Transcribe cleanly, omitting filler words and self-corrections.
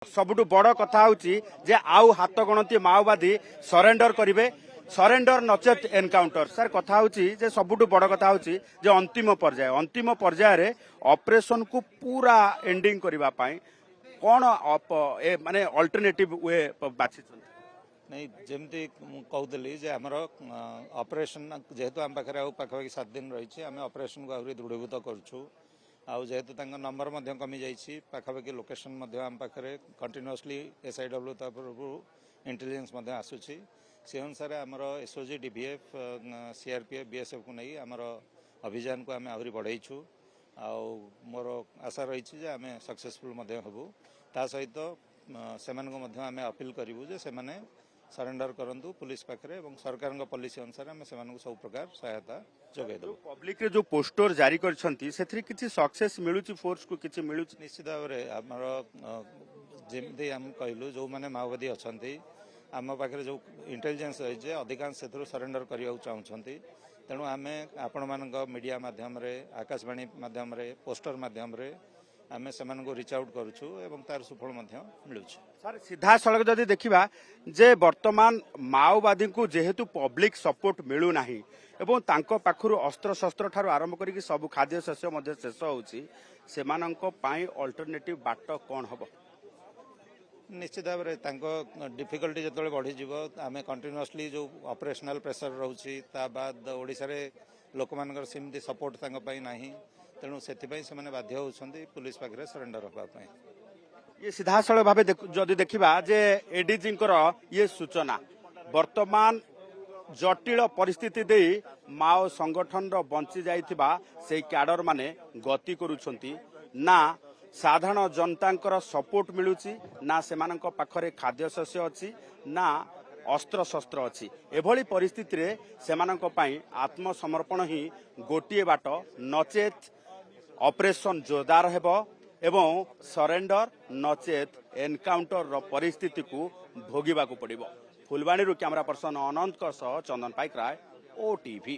सबुठु बड़ कथा जे आउ हाथ गणती माओवादी सरेंडर करिवे सरेंडर नचेत एनकाउंटर सर कथा जे सबुठु बड़ कथा जे अंतिम पर्याय रे ऑपरेशन को पूरा एंडिंग करबा पई कोन माने अल्टरनेटिव वे बाछि नहीं जमती कहूली जे आमर ऑपरेशन जेहेतु आम पाखे पाखापाखि 7 दिन रही आम ऑपरेशन को आहरी दृढ़ीभूत करूँ आउ जेहेतु नंबर कमी जाइए पाखापाखि लोकेशन आम पाखे कंटिन्यूअसली SIW तरफ इंटेलिजेंस आसूसी से अनुसार आमर SOG DVF CRPF BSF को नहीं आमर अभियान को आम आहरी बढ़ाईछु आउ मोर आशा रही आम सक्सेसफुल हबू ता सहित से आम अपील करूँ जे से सरेंडर करंतु पुलिस पाखरे एवं सरकार पॉलिसी अनुसार आम से सब प्रकार सहायता जोगेदेबू पब्लिक रे जो पोस्टर जारी करछंती सेथरि किछि सक्सेस मिलुची फोर्स को किछि मिलुची निश्चित भाव में आमर जमी आम कहलु जो मैंने माओवादी अच्छी आम पाखे जो इंटेलिजेंस रही अधिकांश से सरेंडर करने चाहते तेणु आम आपण मान मीडिया मध्यम आकाशवाणी मध्यम पोस्टर मध्यम आम से रिच आउट करुछु एवं तार सुफल मिलू सर सीधा सड़क जदि देखा जे वर्तमान माओवादी को जेहेतु पब्लिक सपोर्ट मिलू नाही एवं तांको पाखरु अस्त्र शस्त्र ठारू आरंभ करिक सब खाद्य शस्य मध्य शेष होउची सेमानंको पाई अल्टरनेटिव बाट कोन हबो निश्चित भाव में डिफिकल्टी जो बढ़ी आम कंटिन्यूअसली जो ऑपरेशनल प्रेशर रोचे बाद ओडिशा रे लोक मान सेमती सपोर्ट नहीं तेणु से बाध्य होती पुलिस पाखे सरेंडर होगा ये सीधा सड़क भाव जदि देखा जे एडीजी ये सूचना वर्तमान जटिल परिस्थिति दे माओ संगठन बंची जाइथिबा से कैडर माने गति करुछंती ना साधारण जनता सपोर्ट मिलुची ना सेमानंक पाखरे खाद्य शस्य अच्छी ना अस्त्र शस्त्र अच्छी एभली परिस्थिति रे सेमानंक पई आत्मसमर्पण ही गोटिए बाट नचेत ऑपरेशन जोरदार हेबो एवं सरेंडर नचेत एनकाउंटर परिस्थिति को भोगिबा को पड़िबो। फुलवाणी कैमरा पर्सन अनंत चंदन पाइक राय OTV।